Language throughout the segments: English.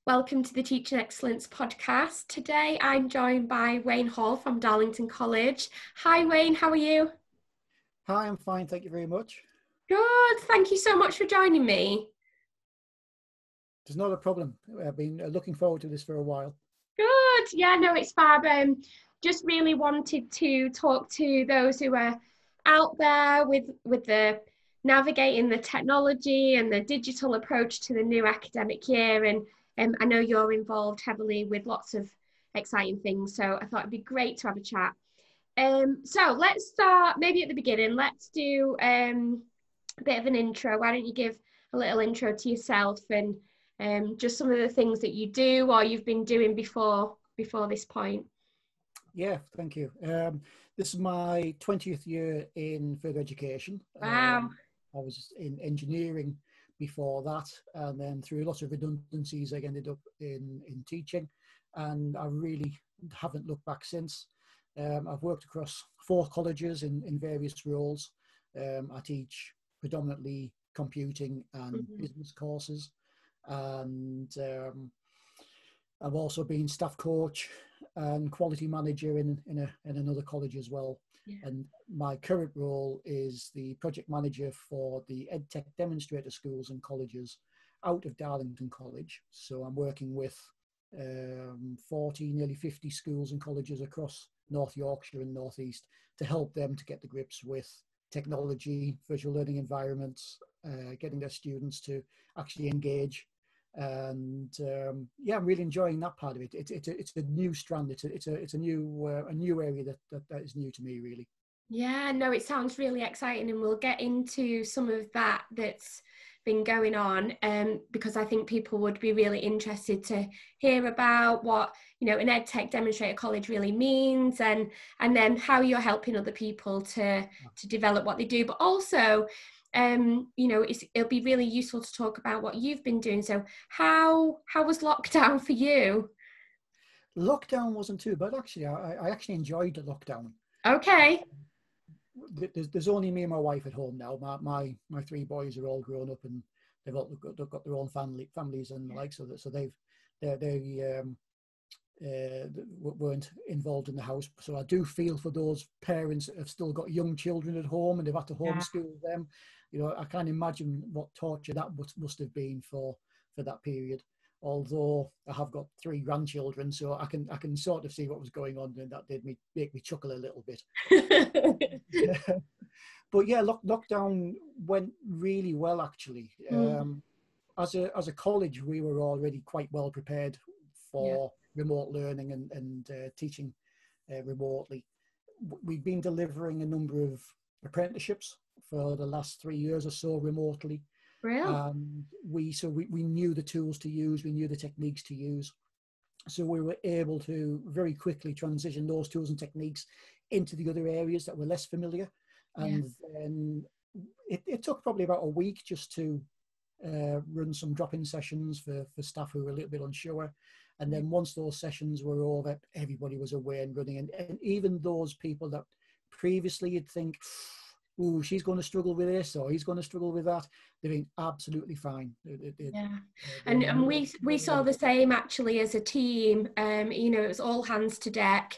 Welcome to the Teaching Excellence podcast. Today I'm joined by Wayne Hall from Darlington College. Hi Wayne, how are you? Hi, I'm fine, thank you very much. Good, thank you so much for joining me. There's not a problem. I've been looking forward to this for a while. Good, yeah, no, it's fab. Just really wanted to talk to those who are out there with the navigating the technology and the digital approach to the new academic year. And I know you're involved heavily with lots of exciting things, so I thought it'd be great to have a chat. So let's start maybe at the beginning. Let's do a bit of an intro. Why don't you give a little intro to yourself and just some of the things that you do or you've been doing before this point? Yeah, thank you. This is my 20th year in further education. Wow. I was in engineering before that, and then through lots of redundancies, I ended up in teaching, and I really haven't looked back since. I've worked across 4 colleges in various roles. I teach predominantly computing and business courses, and I've also been staff coach and quality manager in another college as well. Yeah. And my current role is the project manager for the EdTech Demonstrator schools and colleges out of Darlington College. So I'm working with 40, nearly 50 schools and colleges across North Yorkshire and North East to help them to get to grips with technology, virtual learning environments, getting their students to actually engage. And yeah, I'm really enjoying that part of it. It's a new strand. It's a new area that is new to me, really. Yeah, no, it sounds really exciting, and we'll get into some of that's been going on, because I think people would be really interested to hear about what an EdTech Demonstrator College really means, and then how you're helping other people to develop what they do, but also it'll be really useful to talk about what you've been doing. So how was lockdown for you? Lockdown wasn't too bad, actually. I actually enjoyed the lockdown. Okay. There's only me and my wife at home now. My 3 boys are all grown up, and they've got their own families and the like. So they weren't involved in the house. So I do feel for those parents that have still got young children at home and they've had to homeschool them. I can't imagine what torture that must have been for that period. Although I have got 3 grandchildren, so I can sort of see what was going on, and that did make me chuckle a little bit. But yeah, lockdown went really well, actually. As a college, we were already quite well prepared for remote learning and teaching remotely. We've been delivering a number of apprenticeships for the last 3 years or so remotely. Really? We knew the tools to use, we knew the techniques to use. So we were able to very quickly transition those tools and techniques into the other areas that were less familiar. And then it took probably about a week just to run some drop-in sessions for staff who were a little bit unsure. And then once those sessions were over, everybody was away and running. And even those people that previously you'd think, ooh, she's going to struggle with this or he's going to struggle with that, they're being absolutely fine. And we saw the same actually as a team. It was all hands to deck.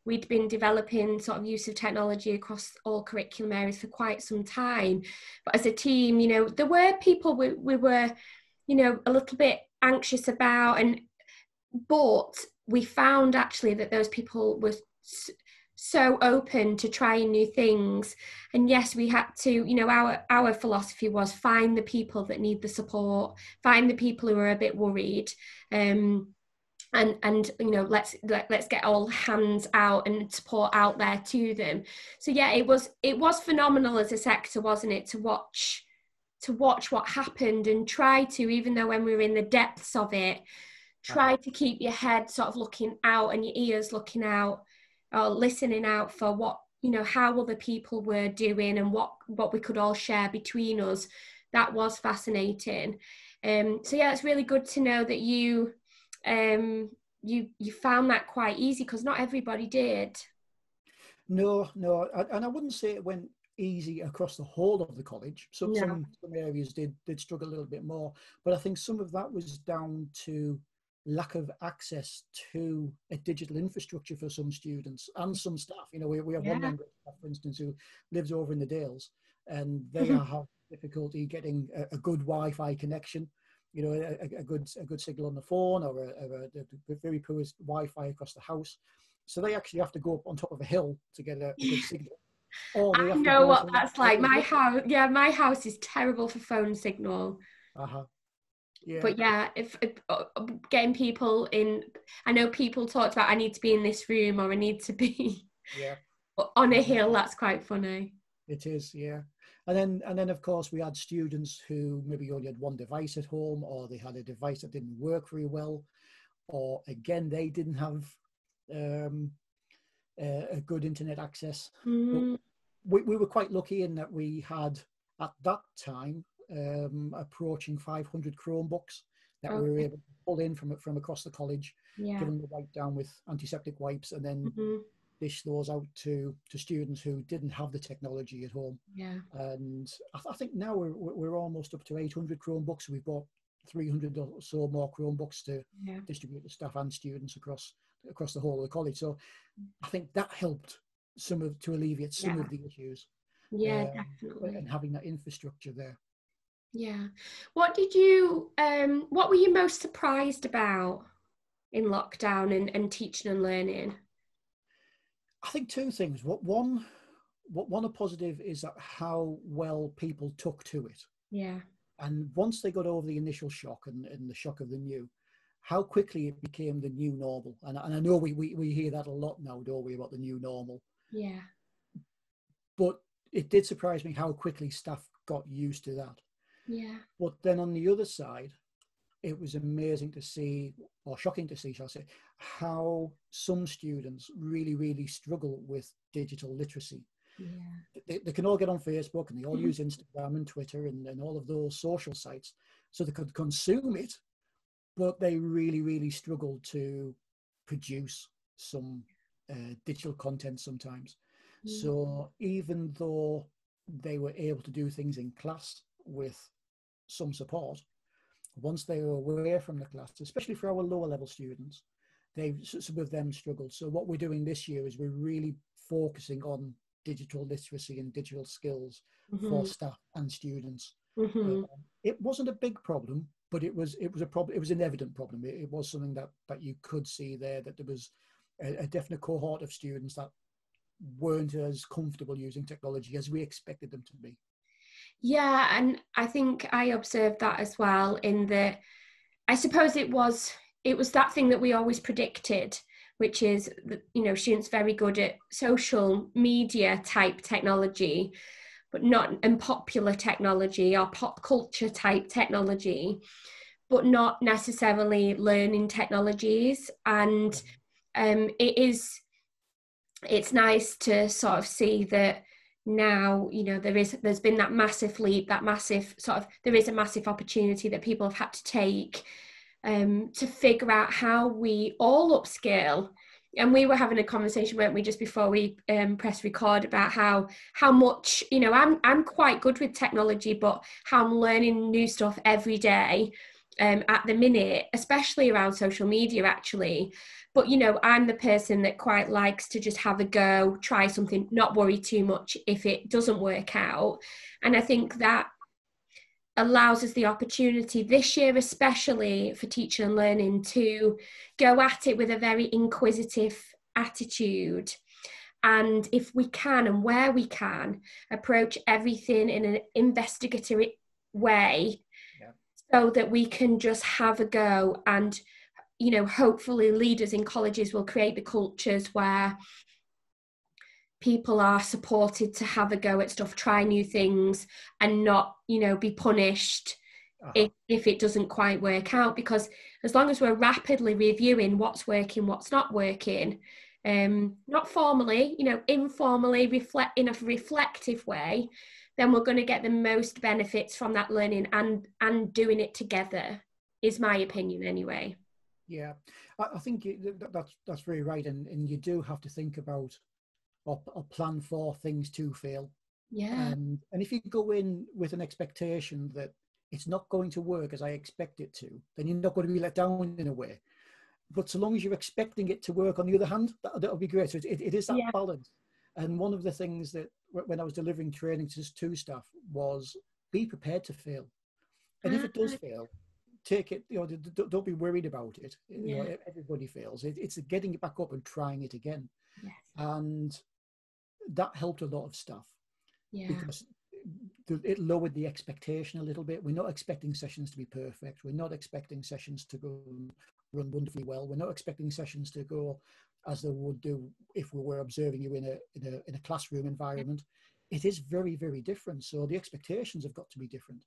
We'd been developing sort of use of technology across all curriculum areas for quite some time. But as a team, there were people we were, a little bit anxious about, but we found actually that those people were so open to trying new things. And yes, we had to, our philosophy was find the people that need the support, find the people who are a bit worried, and let's get all hands out and support out there to them. So yeah, it was phenomenal as a sector, wasn't it, to watch what happened and try to, even though when we were in the depths of it, try to keep your head sort of looking out and your ears looking out or listening out for what, how other people were doing and what we could all share between us. That was fascinating. So yeah, it's really good to know that you found that quite easy, because not everybody did. No, and I wouldn't say it went easy across the whole of the college. Some areas did struggle a little bit more, but I think some of that was down to lack of access to a digital infrastructure for some students and some staff. You know, we have one member of staff, for instance, who lives over in the Dales, and they have difficulty getting a good Wi-Fi connection. You know, a good signal on the phone, or a very poor Wi-Fi across the house. So they actually have to go up on top of a hill to get a good signal. Or they I have to know go what to that's like. My house, yeah, my house is terrible for phone signal. Yeah. But yeah, if getting people in, I know people talked about I need to be in this room or I need to be on a hill. That's quite funny. It is, yeah. And then of course we had students who maybe only had one device at home, or they had a device that didn't work very well, or again they didn't have a good internet access. But we were quite lucky in that we had at that time approaching 500 Chromebooks that we were able to pull in from across the college, give them the wipe down with antiseptic wipes, and then dish those out to students who didn't have the technology at home. And I think now we're almost up to 800 Chromebooks. We've bought 300 or so more Chromebooks to distribute to staff and students across the whole of the college. So I think that helped to alleviate some of the issues. Definitely. And having that infrastructure there. What were you most surprised about in lockdown and teaching and learning? I think two things. One a positive is that how well people took to it. And once they got over the initial shock and the shock of the new, how quickly it became the new normal. And I know we hear that a lot now, don't we, about the new normal. But it did surprise me how quickly staff got used to that. But then on the other side, it was amazing to see, or shocking to see, shall I say, how some students really, really struggle with digital literacy. They can all get on Facebook and they all use Instagram and Twitter and all of those social sites, so they could consume it, but they really, really struggle to produce some digital content sometimes. So even though they were able to do things in class with some support, once they were away from the class, especially for our lower level students, some of them struggled. So what we're doing this year is we're really focusing on digital literacy and digital skills for staff and students. It wasn't a big problem, but it was a problem. It was an evident problem. It was something that you could see there, that there was a definite cohort of students that weren't as comfortable using technology as we expected them to be. And I think I observed that as well, in that I suppose it was that thing that we always predicted, which is, you know, students very good at social media type technology, but not in popular technology or pop culture type technology, but not necessarily learning technologies. And it's nice to sort of see that now, you know, there's been that massive leap, there is a massive opportunity that people have had to take to figure out how we all upskill. And we were having a conversation, weren't we, just before we press record, about how much, you know, I'm quite good with technology, but how I'm learning new stuff every day at the minute, especially around social media, actually. But, you know, I'm the person that quite likes to just have a go, try something, not worry too much if it doesn't work out. And I think that allows us the opportunity this year, especially for teaching and learning, to go at it with a very inquisitive attitude. And if we can, and where we can, approach everything in an investigative way, so that we can just have a go. And, you know, hopefully leaders in colleges will create the cultures where people are supported to have a go at stuff, try new things, and not, you know, be punished if it doesn't quite work out. Because as long as we're rapidly reviewing what's working, what's not working, not formally, you know, informally, in a reflective way, then we're going to get the most benefits from that learning and doing it together, is my opinion anyway. Yeah, I think that's very right. And you do have to think about or plan for things to fail. And if you go in with an expectation that it's not going to work as I expect it to, then you're not going to be let down in a way. but so long as you're expecting it to work on the other hand, that'll be great. So it is that Yeah. balance. And one of the things that when I was delivering training to staff was be prepared to fail. And if it does fail, take it, don't be worried about it. Yeah. Everybody fails. It's getting it back up and trying it again. Yes. And that helped a lot of staff. Yeah. Because it lowered the expectation a little bit. We're not expecting sessions to be perfect. We're not expecting sessions to run wonderfully well. We're not expecting sessions to go as they would do if we were observing you in a classroom environment. It is very, very different. So the expectations have got to be different.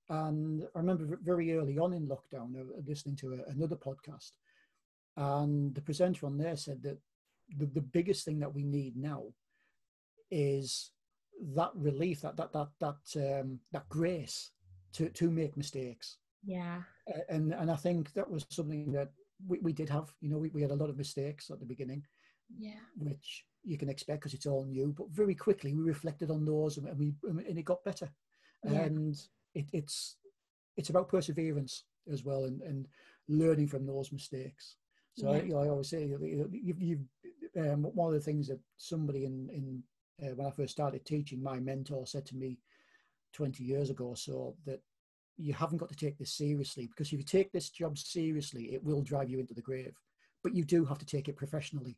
And I remember very early on in lockdown, listening to another podcast, and the presenter on there said that the biggest thing that we need now is that relief, that grace to make mistakes. Yeah. And I think that was something that we did have. We had a lot of mistakes at the beginning, which you can expect because it's all new. But very quickly we reflected on those, and it got better. And it's about perseverance as well, and learning from those mistakes. So I always say, one of the things that somebody in when I first started teaching, my mentor said to me 20 years ago or so, that you haven't got to take this seriously, because if you take this job seriously, it will drive you into the grave, but you do have to take it professionally.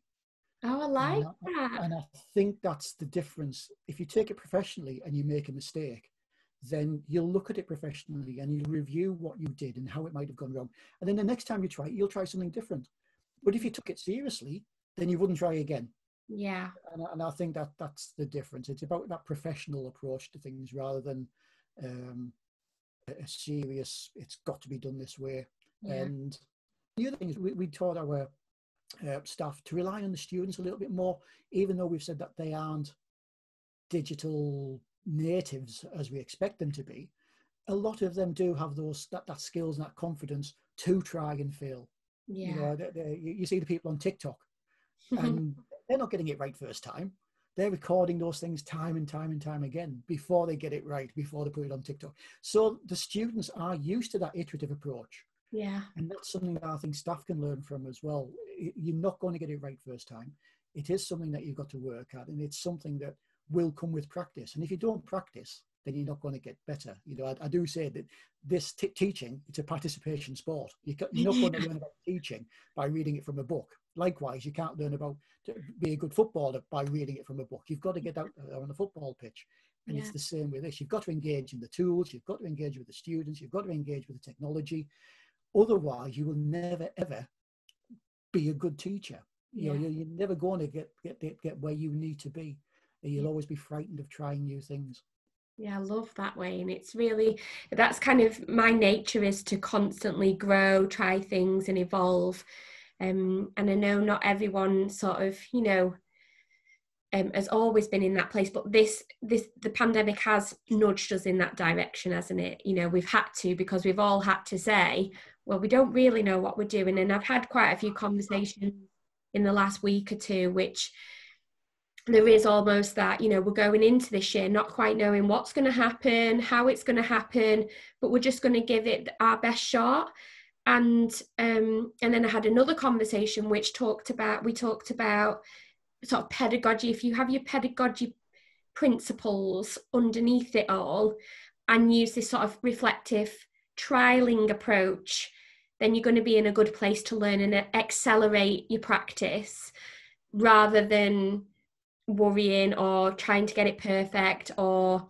Oh, I like that. And I think that's the difference. If you take it professionally and you make a mistake, then you'll look at it professionally and you'll review what you did and how it might have gone wrong. And then the next time you try it, you'll try something different. But if you took it seriously, then you wouldn't try again. Yeah. And I think that's the difference. It's about that professional approach to things rather than a serious, it's got to be done this way. And the other thing is we taught our staff to rely on the students a little bit more, even though we've said that they aren't digital natives as we expect them to be. A lot of them do have that skills and that confidence to try and fail. You see the people on TikTok and they're not getting it right first time. They're recording those things time and time and time again before they get it right, before they put it on TikTok. So the students are used to that iterative approach. Yeah. And that's something that I think staff can learn from as well. You're not going to get it right first time. It is something that you've got to work at, and it's something that will come with practice. And if you don't practice, then you're not going to get better. I do say that this teaching, it's a participation sport. You're not going to learn about teaching by reading it from a book. Likewise, you can't learn about to be a good footballer by reading it from a book. You've got to get out on the football pitch. And it's the same with this. You've got to engage in the tools. You've got to engage with the students. You've got to engage with the technology. Otherwise, you will never, ever be a good teacher. You're never going to get where you need to be. You'll always be frightened of trying new things. Yeah, I love that, Wayne. It's really, that's kind of my nature, is to constantly grow, try things and evolve. And I know not everyone sort of, has always been in that place, but the pandemic has nudged us in that direction, hasn't it? We've had to, because we've all had to say, well, we don't really know what we're doing. And I've had quite a few conversations in the last week or two, which there is almost that, we're going into this year not quite knowing what's going to happen, how it's going to happen, but we're just going to give it our best shot. And then I had another conversation which we talked about sort of pedagogy. If you have your pedagogy principles underneath it all and use this sort of reflective trialing approach, then you're going to be in a good place to learn and accelerate your practice, rather than worrying or trying to get it perfect, or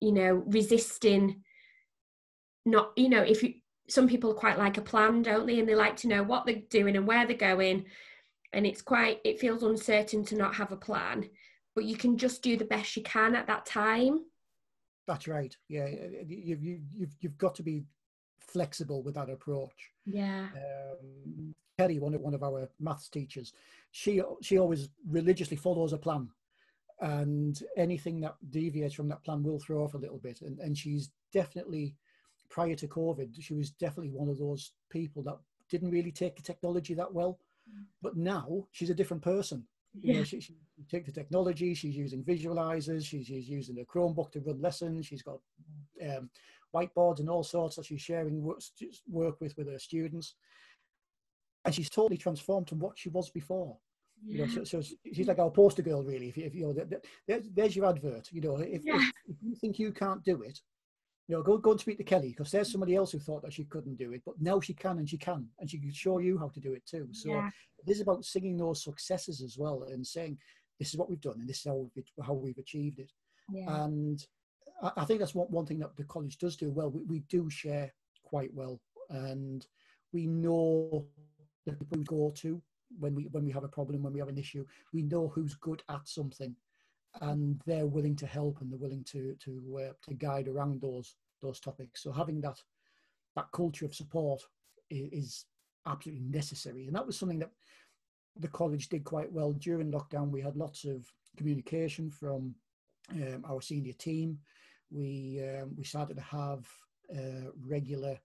resisting not, if you, some people quite like a plan, don't they, and they like to know what they're doing and where they're going, and it feels uncertain to not have a plan, but you can just do the best you can at that time. That's right. Yeah, you've got to be flexible with that approach. Kerry, one of our maths teachers, she always religiously follows a plan, and anything that deviates from that plan will throw off a little bit. And she's definitely, prior to COVID, she was definitely one of those people that didn't really take the technology that well. But now she's a different person. She takes the technology. She's using visualizers. She's using a Chromebook to run lessons. She's got whiteboards and all sorts that she's sharing work with her students. and she's totally transformed from what she was before. Yeah. So she's like our poster girl, really. If you know, there's your advert. If you think you can't do it, go and speak to Kelly, because there's somebody else who thought that she couldn't do it, but now she can, and she can show you how to do it too. So this is about singing those successes as well, and saying, this is what we've done, and this is how we've achieved it. And I think that's one thing that the college does do well. We do share quite well, and we know the people we go to when we have a problem, when we have an issue. We know who's good at something, and they're willing to help, and they're willing to guide around those topics. So having that culture of support is absolutely necessary, and that was something that the college did quite well during lockdown. We had lots of communication from our senior team. We started to have regular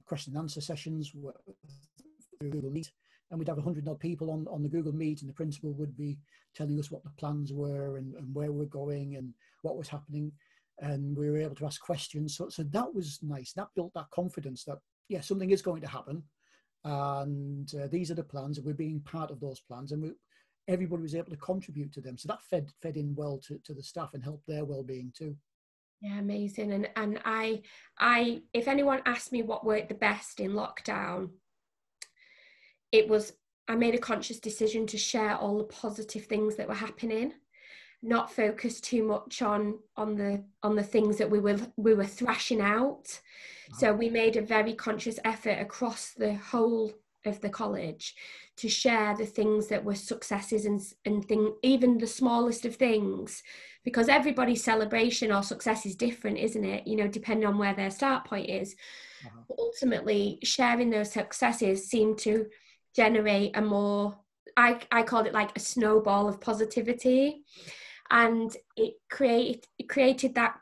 question and answer sessions through Google Meet, and we'd have 100 odd people on the Google Meet, and the principal would be telling us what the plans were and where we're going and what was happening, and we were able to ask questions. So that was nice. That built that confidence that something is going to happen, and these are the plans, and we're being part of those plans, and everybody was able to contribute to them. So that fed in well to the staff and helped their well-being too. Yeah, amazing. And I if anyone asked me what worked the best in lockdown, I made a conscious decision to share all the positive things that were happening, not focus too much on the things that we were thrashing out. So we made a very conscious effort across the whole of the college to share the things that were successes and even the smallest of things, because everybody's celebration or success is different, isn't it? Depending on where their start point is. But ultimately, sharing those successes seemed to generate a more, I called it like a snowball of positivity, and it created that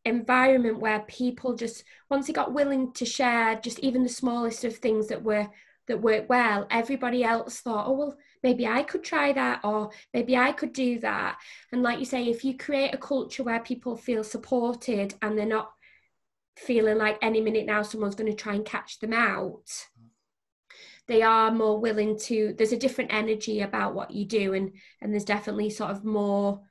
environment where people just, once they got willing to share just even the smallest of things that worked well, everybody else thought, oh well, maybe I could try that, or maybe I could do that. And like you say, if you create a culture where people feel supported and they're not feeling like any minute now someone's going to try and catch them out, they are more willing to, there's a different energy about what you do, and there's definitely sort of more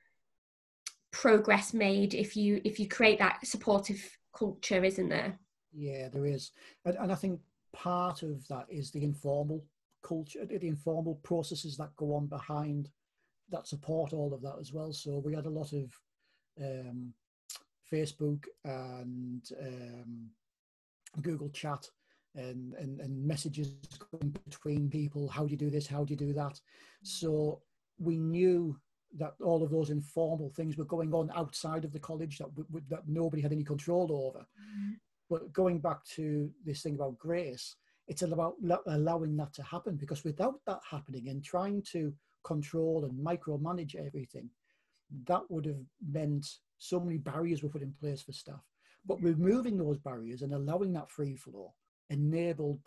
progress made if you create that supportive culture, isn't there? Yeah, there is. And I think part of that is the informal culture, the informal processes that go on behind that support all of that as well. So we had a lot of Facebook and Google chat and messages going between people. How do you do this? How do you do that? So we knew that all of those informal things were going on outside of the college that nobody had any control over. But going back to this thing about grace, it's about allowing that to happen, because without that happening and trying to control and micromanage everything, that would have meant so many barriers were put in place for staff. But removing those barriers and allowing that free flow enabled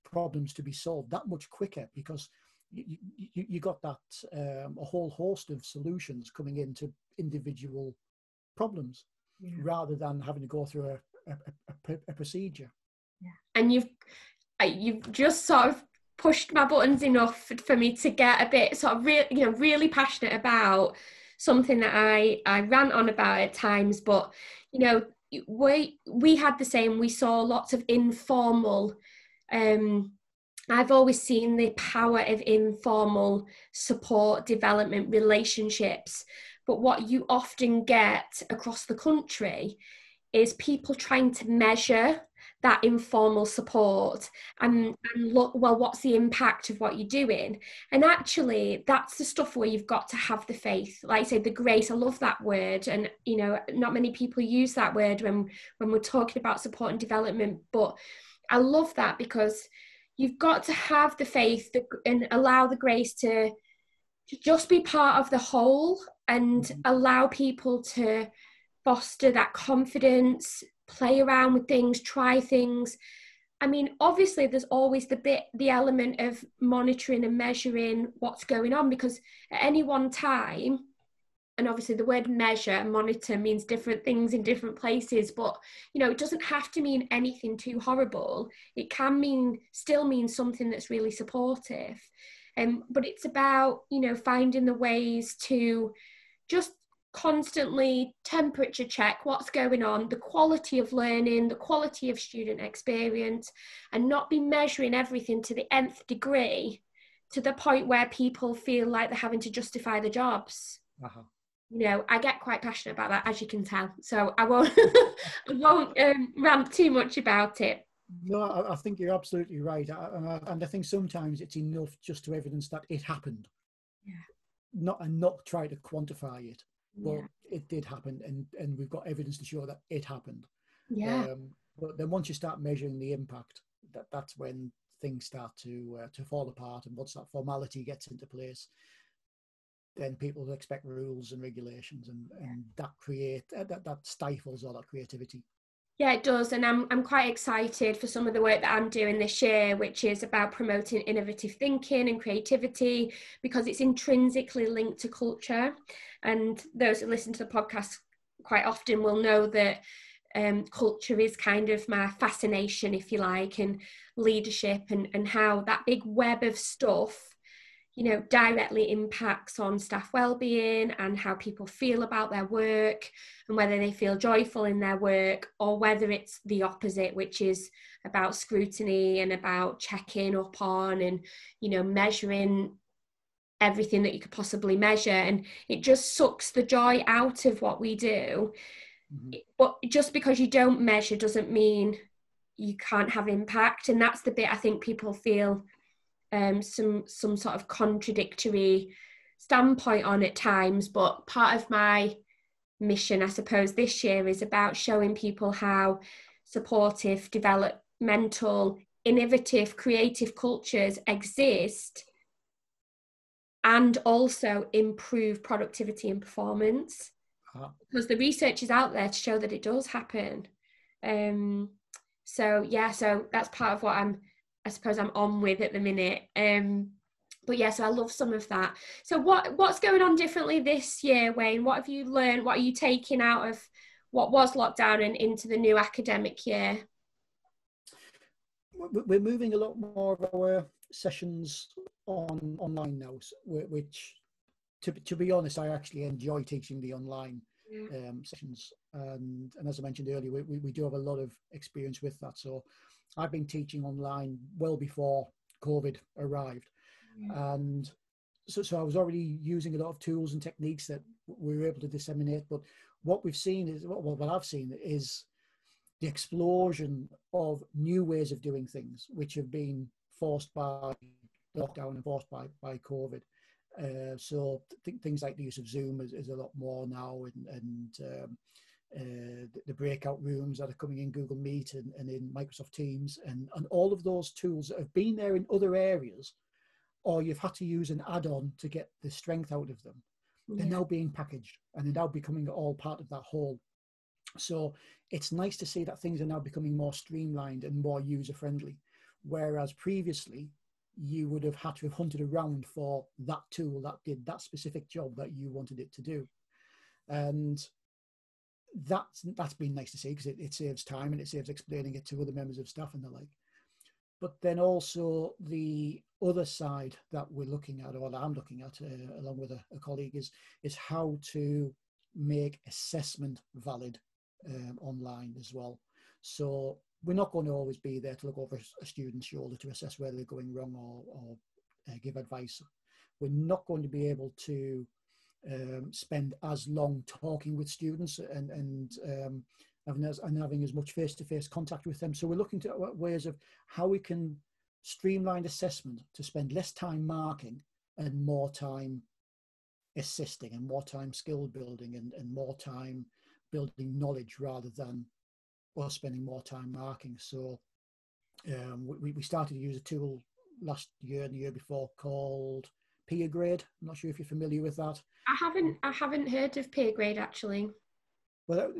problems to be solved that much quicker, because you got that a whole host of solutions coming into individual problems, rather than having to go through a procedure. And you've just sort of pushed my buttons enough for me to get a bit sort of really passionate about something that I rant on about at times. But we had the same. We saw lots of informal. I've always seen the power of informal support, development, relationships. But what you often get across the country is people trying to measure that informal support and look, well, what's the impact of what you're doing? And actually, that's the stuff where you've got to have the faith. Like I say, the grace, I love that word. And, not many people use that word when we're talking about support and development. But I love that, because you've got to have the faith and allow the grace to just be part of the whole, and allow people to foster that confidence, play around with things, try things. I mean, obviously there's always the element of monitoring and measuring what's going on, because at any one time, and obviously the word measure and monitor means different things in different places, but you know, it doesn't have to mean anything too horrible. It can still mean something that's really supportive. But it's about, you know, finding the ways to just constantly temperature check what's going on, the quality of learning, the quality of student experience, and not be measuring everything to the nth degree, to the point where people feel like they're having to justify the jobs. Uh-huh. You know, I get quite passionate about that, as you can tell. So I won't, I won't rant too much about it. No, I think you're absolutely right. And I think sometimes it's enough just to evidence that it happened. Yeah. Not try to quantify it, but Yeah. it did happen, and we've got evidence to show that it happened. Yeah. But then once you start measuring the impact, that's when things start to fall apart, and once that formality gets into place, then people will expect rules and regulations, and that stifles all that creativity. Yeah, it does. And I'm quite excited for some of the work that I'm doing this year, which is about promoting innovative thinking and creativity, because it's intrinsically linked to culture. And those that listen to the podcast quite often will know that culture is kind of my fascination, if you like, and leadership, and how that big web of stuff, you know, directly impacts on staff well-being and how people feel about their work, and whether they feel joyful in their work, or whether it's the opposite, which is about scrutiny and about checking up on and, you know, measuring everything that you could possibly measure. And it just sucks the joy out of what we do. Mm-hmm. But just because you don't measure doesn't mean you can't have impact. And that's the bit I think people feel some sort of contradictory standpoint on at times. But part of my mission, I suppose, this year is about showing people how supportive, developmental, innovative, creative cultures exist and also improve productivity and performance. Because the research is out there to show that it does happen. So that's part of what I suppose I'm on with at the minute. But yeah, so I love some of that. So what's going on differently this year, Wayne? What have you learned? What are you taking out of what was lockdown and into the new academic year? We're moving a lot more of our sessions online now, which, to be honest, I actually enjoy teaching the online sessions. And as I mentioned earlier, we do have a lot of experience with that. So I've been teaching online well before COVID arrived. And so I was already using a lot of tools and techniques that we were able to disseminate. But what we've seen is, what I've seen is the explosion of new ways of doing things, which have been forced by lockdown and forced by COVID. So things like the use of Zoom is a lot more now, and the breakout rooms that are coming in Google Meet and in Microsoft Teams, and all of those tools that have been there in other areas, or you've had to use an add-on to get the strength out of them. They're now being packaged, and they're now becoming all part of that whole. So it's nice to see that things are now becoming more streamlined and more user-friendly, whereas previously you would have had to have hunted around for that tool that did that specific job that you wanted it to do. And that's been nice to see, because it saves time and it saves explaining it to other members of staff and the like. But then also the other side that we're looking at, or that I'm looking at along with a colleague, is how to make assessment valid online as well. So we're not going to always be there to look over a student's shoulder to assess whether they're going wrong or give advice. We're not going to be able to spend as long talking with students and having as much face-to-face contact with them. So we're looking to ways of how we can streamline assessment to spend less time marking and more time assisting, and more time skill building, and more time building knowledge, rather than us spending more time marking. So we started to use a tool last year and the year before called Peer Grade. I'm not sure if you're familiar with that. I haven't heard of Peer Grade, actually. Well,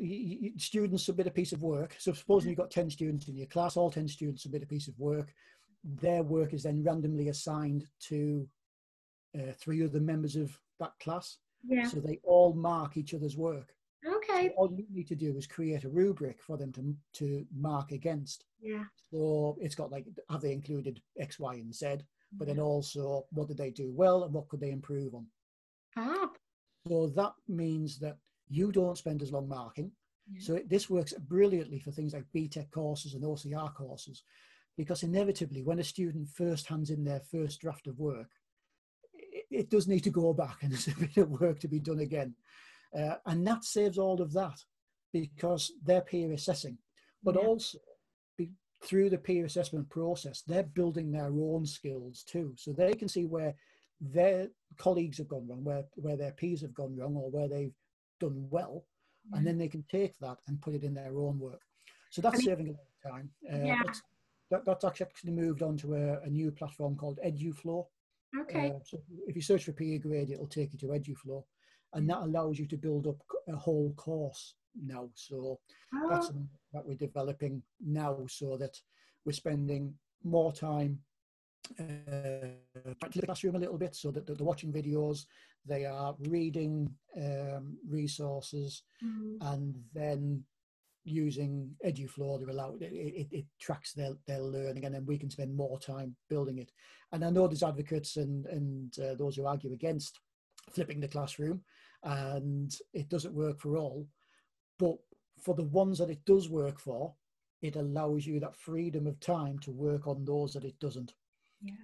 students submit a piece of work. So supposing you've got 10 students in your class, all 10 students submit a piece of work. Their work is then randomly assigned to 3 other members of that class. Yeah. So they all mark each other's work. So Okay. all you need to do is create a rubric for them to mark against. Yeah. So it's got like, have they included X, Y, and Z? But then Yeah. also, what did they do well and what could they improve on? Ah. So that means that you don't spend as long marking. Yeah. So this works brilliantly for things like BTEC courses and OCR courses, because inevitably when a student first hands in their first draft of work, it does need to go back and there's a bit of work to be done again. And that saves all of that because they're peer assessing, but Yeah. also through the peer assessment process, they're building their own skills too. So they can see where their colleagues have gone wrong, where their peers have gone wrong, or where they've done well. Yeah. And then they can take that and put it in their own work. So that's saving a lot of time. Yeah. That's actually moved on to a new platform called EduFlow. Okay. So if you search for peer grade, it'll take you to EduFlow, and that allows you to build up a whole course now. So that's Oh. something that we're developing now, so that we're spending more time back to the classroom a little bit, so that they're watching videos, they are reading resources, and then using EduFlow, it tracks their learning, and then we can spend more time building it. And I know there's advocates and those who argue against flipping the classroom, and it doesn't work for all. But for the ones that it does work for, it allows you that freedom of time to work on those that it doesn't. Yeah.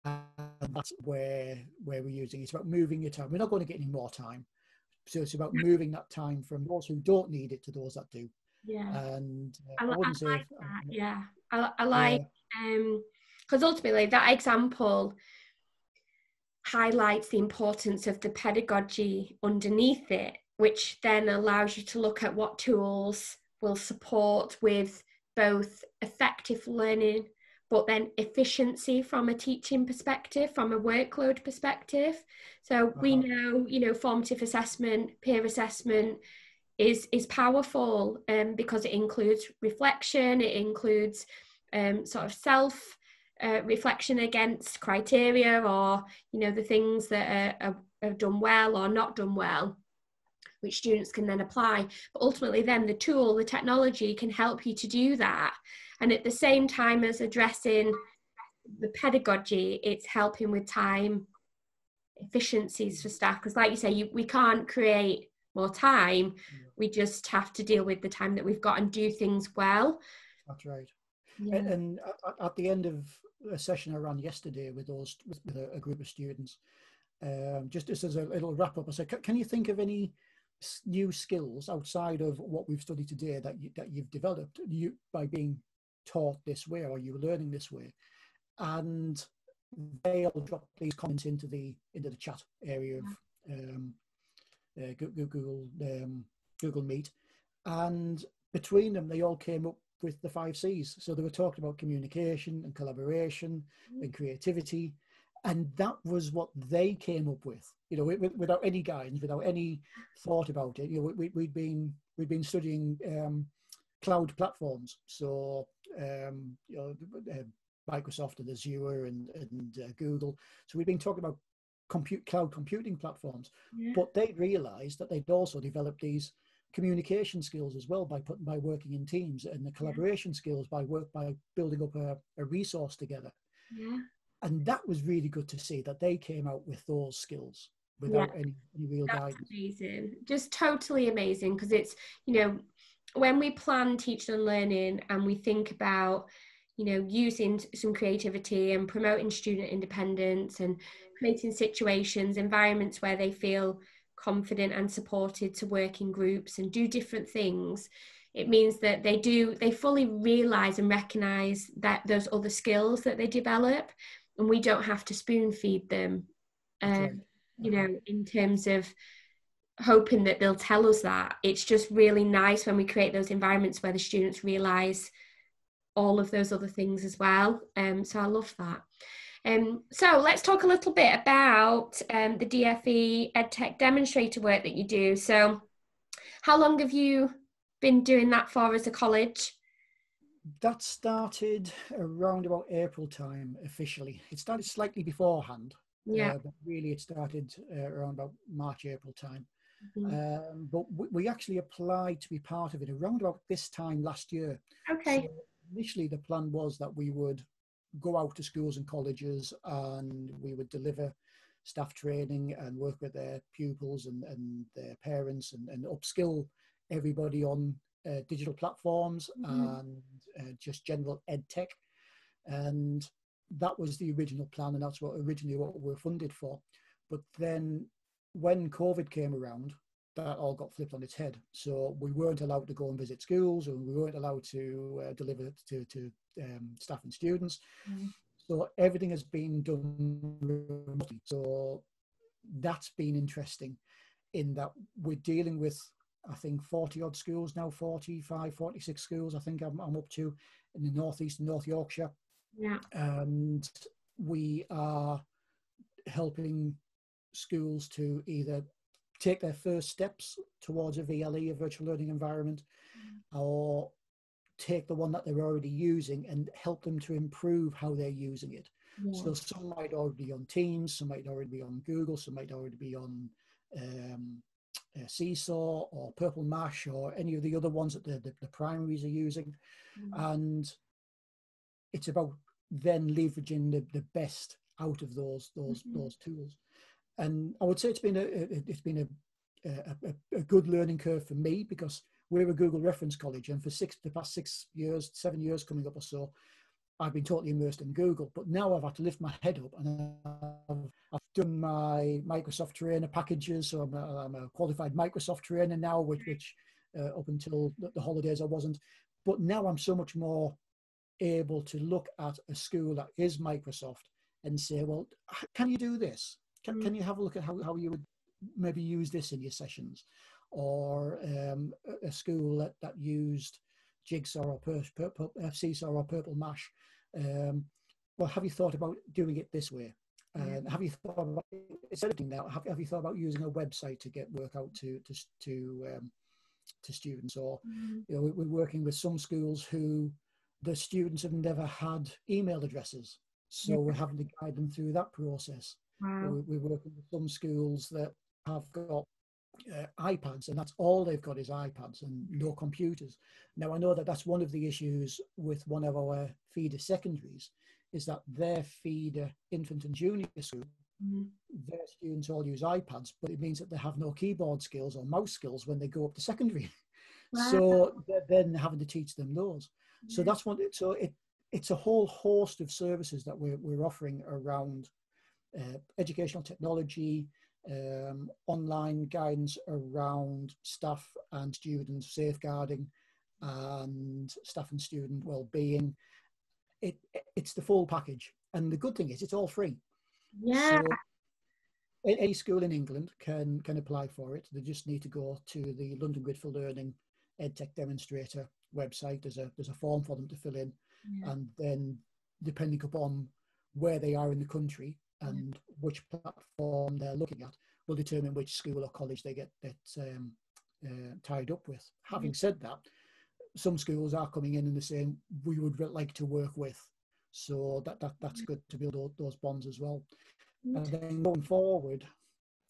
And that's where we're using it. It's about moving your time. We're not going to get any more time. So it's about moving that time from those who don't need it to those that do. Yeah. And I wouldn't say, like that. Yeah. I yeah, like, because ultimately that example highlights the importance of the pedagogy underneath it, which then allows you to look at what tools will support with both effective learning, but then efficiency from a teaching perspective, from a workload perspective. So we know, formative assessment, peer assessment is powerful because it includes reflection, it includes sort of self reflection against criteria, or the things that are done well or not done well, which students can then apply. But ultimately then the tool, the technology, can help you to do that, and at the same time as addressing the pedagogy, it's helping with time efficiencies for staff, because like you say, we can't create more time, we just have to deal with the time that we've got and do things well. That's right. Yeah. And at the end of a session I ran yesterday with a group of students, just as a little wrap up, I said, can you think of any new skills outside of what we've studied today that you've developed by being taught this way, or you're learning this way? And they'll drop these comments into the chat area of Google Meet, and between them they all came up with the 5 C's. So they were talking about communication and collaboration and creativity, and that was what they came up with. Without any guidance, without any thought about it. We'd been studying cloud platforms, so Microsoft and Azure and Google. So we've been talking about cloud computing platforms, but they realized that they'd also developed these communication skills as well by working in teams, and the collaboration skills by building up a resource together. And that was really good to see that they came out with those skills without any real guidance. Amazing, just totally amazing, because it's, when we plan teaching and learning and we think about using some creativity and promoting student independence and creating situations, environments where they feel confident and supported to work in groups and do different things, it means that they fully realize and recognize that those other skills that they develop, and we don't have to spoon feed them, in terms of hoping that they'll tell us that. It's just really nice when we create those environments where the students realize all of those other things as well. So I love that. So let's talk a little bit about the DFE EdTech Demonstrator work that you do. So how long have you been doing that for as a college? That started around about April time officially. It started slightly beforehand, Yeah. But really it started around about March, April time. Mm-hmm. But we actually applied to be part of it around about this time last year. So Okay. initially the plan was that we would go out to schools and colleges and we would deliver staff training and work with their pupils and their parents and upskill everybody on digital platforms Mm-hmm. and just general EdTech. And that was the original plan, and that's what originally what we were funded for. But then when COVID came around, that all got flipped on its head. So we weren't allowed to go and visit schools, and we weren't allowed to deliver to staff and students. Mm-hmm. So everything has been done remotely. So that's been interesting in that we're dealing with, I think, 40 odd schools now, 45, 46 schools, I think I'm up to in the Northeast and North Yorkshire. Yeah. And we are helping schools to either take their first steps towards a VLE, a virtual learning environment, or take the one that they're already using and help them to improve how they're using it. Yeah. So some might already be on Teams, some might already be on Google, some might already be on Seesaw or Purple Mash or any of the other ones that the primaries are using. And it's about then leveraging the best out of those tools. And I would say it's been a good learning curve for me, because we're a Google reference college, and for the past 6 years, 7 years coming up or so, I've been totally immersed in Google. But now I've had to lift my head up, and I've done my Microsoft trainer packages, so I'm a qualified Microsoft trainer now, which up until the holidays I wasn't. But now I'm so much more able to look at a school that is Microsoft and say, well, can you do this? Can you have a look at how you would maybe use this in your sessions? Or a school that used Jigsaw or Seesaw or Purple Mash. Well, have you thought about doing it this way? Have you thought about, instead of doing that, have you thought about using a website to get work out to students? Or you know, we're working with some schools who the students have never had email addresses, so we're having to guide them through that process. Wow. We're working with some schools that have got iPads, and that's all they've got is iPads and no computers. Now, I know that that's one of the issues with one of our feeder secondaries, is that their feeder infant and junior school, their students all use iPads, but it means that they have no keyboard skills or mouse skills when they go up to secondary. Wow. So they're then having to teach them those. So that's one. So it's a whole host of services that we're offering around educational technology, online guidance around staff and student safeguarding, and staff and student well-being. It's the full package, and the good thing is it's all free. Yeah. So any school in England can apply for it. They just need to go to the London Grid for Learning EdTech Demonstrator website. There's a form for them to fill in, and then depending upon where they are in the country and which platform they're looking at will determine which school or college they get tied up with. Having said that, some schools are coming in and they're saying we would like to work with, so that's good to build those bonds as well. And then going forward,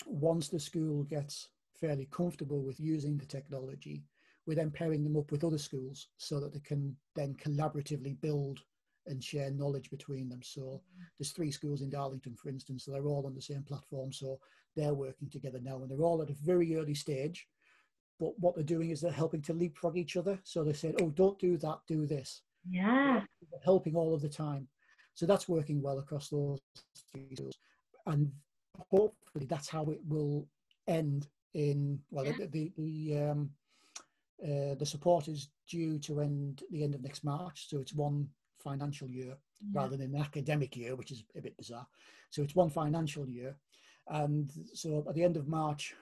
once the school gets fairly comfortable with using the technology, we're then pairing them up with other schools so that they can then collaboratively build and share knowledge between them. So there's 3 schools in Darlington, for instance, so they're all on the same platform. So they're working together now, and they're all at a very early stage. But what they're doing is they're helping to leapfrog each other. So they said, oh, don't do that, do this. Yeah. They're helping all of the time. So that's working well across those 3 schools. And hopefully that's how it will end in, well, the support is due to end the end of next March. So it's one financial year rather than an academic year, which is a bit bizarre. So it's one financial year. And so at the end of March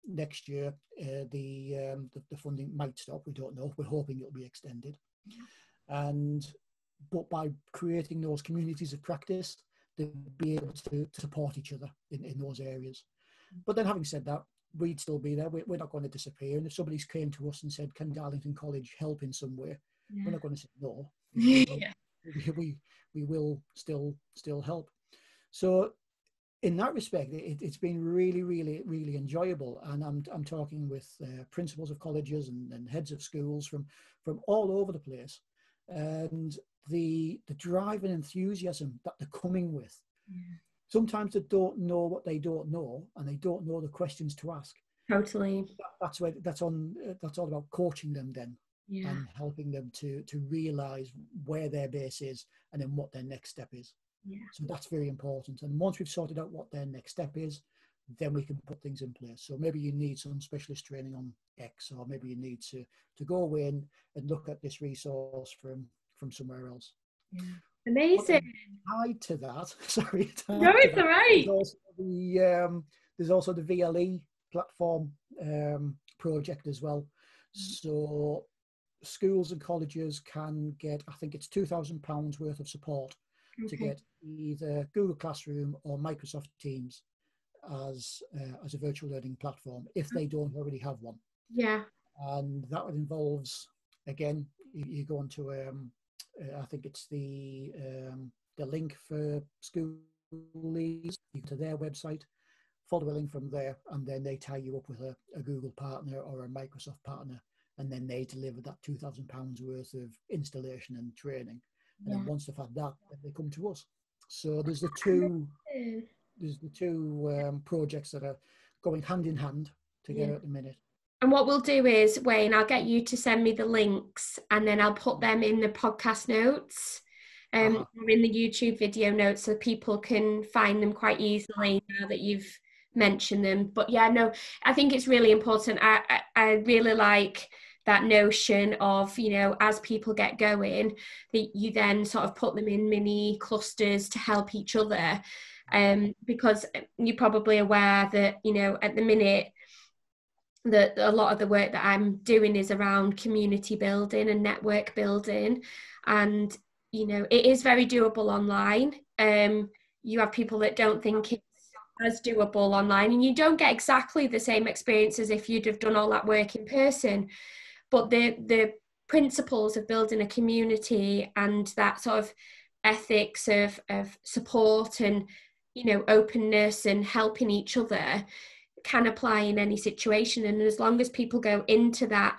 next year, the funding might stop. We don't know. We're hoping it'll be extended. But by creating those communities of practice, they'll be able to support each other in those areas. But then having said that, we'd still be there. We're not going to disappear. And if somebody came to us and said, can Darlington College help in some way? We're not going to say no. We will still help. So in that respect, it's been really, really, really enjoyable. And I'm talking with principals of colleges and heads of schools from all over the place. And the drive and enthusiasm that they're coming with. Yeah. Sometimes they don't know what they don't know, and they don't know the questions to ask. Totally. That's all about coaching them then, yeah. and helping them to realize where their base is and then what their next step is. Yeah. So that's very important. And once we've sorted out what their next step is, then we can put things in place. So maybe you need some specialist training on X, or maybe you need to go away and look at this resource from somewhere else. Yeah. Amazing. Tied to that, sorry. No, it's all right. There's also the VLE platform project as well. So schools and colleges can get, I think it's £2,000 worth of support to get either Google Classroom or Microsoft Teams as a virtual learning platform if they don't already have one. Yeah. And that involves, again, you go onto I think it's the link for school leads, you go to their website, follow a link from there, and then they tie you up with a Google partner or a Microsoft partner, and then they deliver that £2,000 worth of installation and training. And then once they've had that, then they come to us. So there's the two projects that are going hand in hand together at the minute. And what we'll do is, Wayne, I'll get you to send me the links, and then I'll put them in the podcast notes or in the YouTube video notes, so people can find them quite easily now that you've mentioned them. But yeah, no, I think it's really important. I really like that notion of, you know, as people get going, that you then sort of put them in mini clusters to help each other. Because you're probably aware that, you know, at the minute, that a lot of the work that I'm doing is around community building and network building, and you know, it is very doable online. You have people that don't think it's as doable online, and you don't get exactly the same experience as if you'd have done all that work in person, but the principles of building a community and that sort of ethics of support and, you know, openness and helping each other can apply in any situation. And as long as people go into that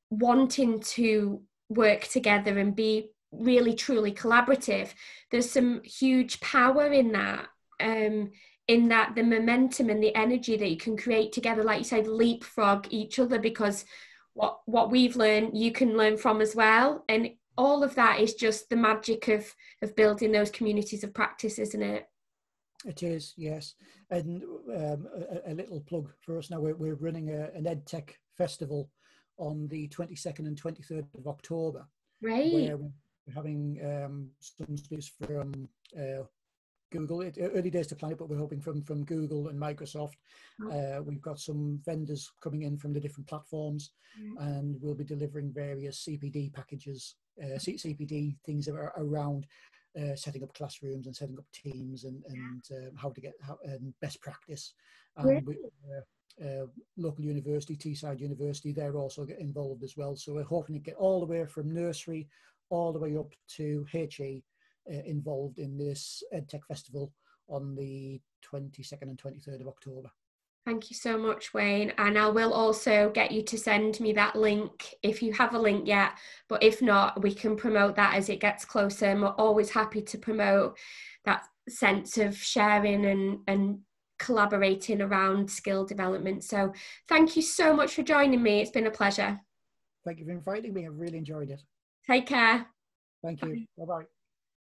wanting to work together and be really truly collaborative, there's some huge power in that, the momentum and the energy that you can create together, like you said, leapfrog each other, because what we've learned you can learn from as well. And all of that is just the magic of building those communities of practice, isn't it? It is, yes. And a little plug for us now, we're running an EdTech Festival on the 22nd and 23rd of October. Right. Where we're having some speakers from Google. Early days to plan it, but we're hoping from Google and Microsoft. We've got some vendors coming in from the different platforms, and we'll be delivering various CPD packages, CPD things that are around setting up classrooms and setting up teams and how to get best practice. And local university, Teesside University, they're also get involved as well. So we're hoping to get all the way from nursery all the way up to HE involved in this EdTech Festival on the 22nd and 23rd of October. Thank you so much, Wayne. And I will also get you to send me that link if you have a link yet. But if not, we can promote that as it gets closer. And we're always happy to promote that sense of sharing and collaborating around skill development. So thank you so much for joining me. It's been a pleasure. Thank you for inviting me. I've really enjoyed it. Take care. Thank you. Bye-bye.